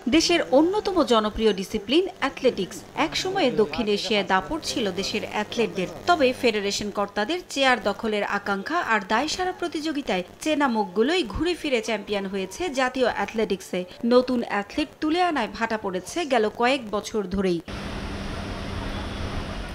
দেশের অন্যতম জনপ্রিয় ডিসিপ্লিন অ্যাথলেটিক্স। একসময়ে দক্ষিণ এশিয়ায় দাপট ছিল দেশের অ্যাথলেটদের। তবে ফেডারেশন কর্তাদের চেয়ার দখলের আকাঙ্ক্ষা আর দায়সারা প্রতিযোগিতায় চেনা মুখগুলোই ঘুরে ফিরে চ্যাম্পিয়ন হয়েছে জাতীয় অ্যাথলেটিক্সে। নতুন অ্যাথলেট তুলে আনায় ভাটা পড়েছে গেল কয়েক বছর ধরেই।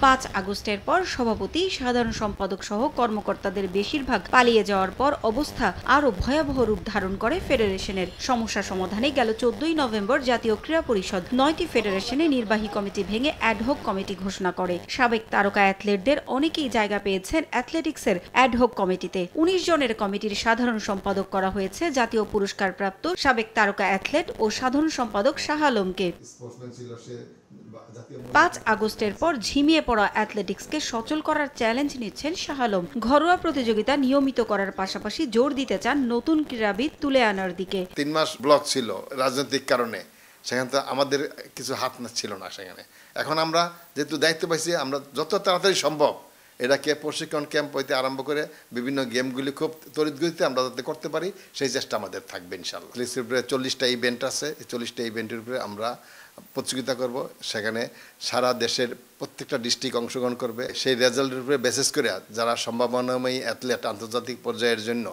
৫ আগস্টের পর সভাপতি, সাধারণ সম্পাদক সহ কর্মকর্তাদের বেশিরভাগ পালিয়ে যাওয়ার পর অবস্থা আরও ভয়াবহ রূপ ধারণ করে ফেডারেশনের। সমস্যা সমাধানে গেল ১৪ নভেম্বর জাতীয় ক্রীড়া পরিষদ ৯টি ফেডারেশনে নির্বাহী কমিটি ভেঙে অ্যাডহক কমিটি ঘোষণা করে। সাবেক তারকা অ্যাথলেটদের অনেকেই জায়গা পেয়েছেন অ্যাথলেটিক্সের অ্যাডহক কমিটিতে। ১৯ জনের কমিটির সাধারণ সম্পাদক করা হয়েছে জাতীয় পুরস্কারপ্রাপ্ত সাবেক তারকা অ্যাথলেট ও সাধারণ সম্পাদক শাহ আলমকে। ৫ আগস্টের পর ঝিমিয়ে পড়া অ্যাথলেটিক্সকে সচল করার চ্যালেঞ্জ নিচ্ছেন শাহ আলম। ঘরোয়া প্রতিযোগিতা নিয়মিত করার পাশাপাশি জোর দিতে চান নতুন ক্রীড়াবিদ তুলে আনার দিকে। ৩ মাস ব্লক ছিল রাজনৈতিক কারণে, সেখানে তো আমাদের কিছু হাত না ছিল না সেখানে। এখন আমরা যেহেতু দায়িত্ব পাইছি, আমরা যত তাড়াতাড়ি সম্ভব এটাকে প্রশিক্ষণ ক্যাম্প হইতে আরম্ভ করে বিভিন্ন গেমগুলি খুব তড়িৎগতিতে আমরা যাতে করতে পারি সেই চেষ্টা আমাদের থাকবে ইনশাআল্লাহ। লিস্টের উপরে 40টা ইভেন্ট আছে, এই 40টা ইভেন্টের উপরে আমরা প্রতিযোগিতা করব। সেখানে সারা দেশের প্রত্যেকটা ডিস্ট্রিক্ট অংশগ্রহণ করবে। সেই রেজাল্টের উপরে বেসিস করে যারা সম্ভাবনাময়ী অ্যাথলেট আন্তর্জাতিক পর্যায়ের জন্য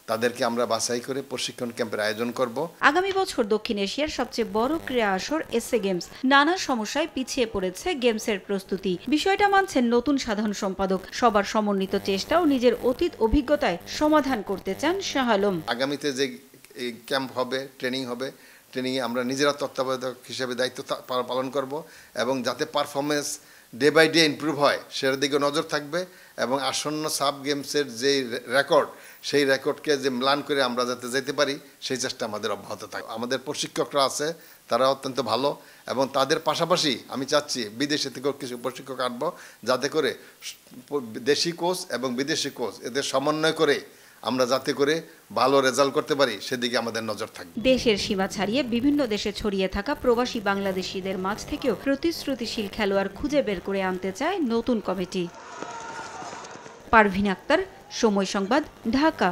তাদেরকে আমরা বাছাই করে প্রশিক্ষণ ক্যাম্পের আয়োজন করব। আগামী বছর দক্ষিণ এশিয়ার সবচেয়ে বড় ক্রীড়া আসর এসএ গেমস। নানা সমস্যায় পিছিয়ে পড়েছে গেমসের প্রস্তুতি। বিষয়টা মানছেন নতুন সাধারণ সম্পাদক। সবার সমন্বিত চেষ্টা ও নিজের অতীত অভিজ্ঞতায় সমাধান করতে চান শাহ আলম। আগামীতে যে ক্যাম্প হবে, ট্রেনিং হবে, ট্রেনিংয়ে আমরা নিজেরা তত্ত্বাবধায়ক হিসেবে দায়িত্ব পালন করব এবং যাতে performance day by day improve হয় সেটার দিকে নজর থাকবে এবং আসন্ন সাব গেমসের যে রেকর্ড সেই রেকর্ডকে যে ম্লান করে আমরা যাতে যেতে পারি সেই চেষ্টা আমাদের অব্যাহত থাকবে। আমাদের প্রশিক্ষকরা আছে, তারা অত্যন্ত ভালো এবং তাদের পাশাপাশি আমি চাচ্ছি বিদেশে থেকেও কিছু প্রশিক্ষক আনবো, যাতে করে দেশি কোচ এবং বিদেশি কোচ এদের সমন্বয় করে আমরা যাতে করে ভালো রেজাল্ট করতে পারি সেদিকে আমাদের নজর থাকবে। দেশের সীমা ছাড়িয়ে বিভিন্ন দেশে ছড়িয়ে থাকা প্রবাসী বাংলাদেশিদের মাঝ থেকেও প্রতিশ্রুতিশীল খেলোয়াড় খুঁজে বের করে আনতে চায় নতুন কমিটি। পারভিন আক্তার, সময় সংবাদ, ঢাকা।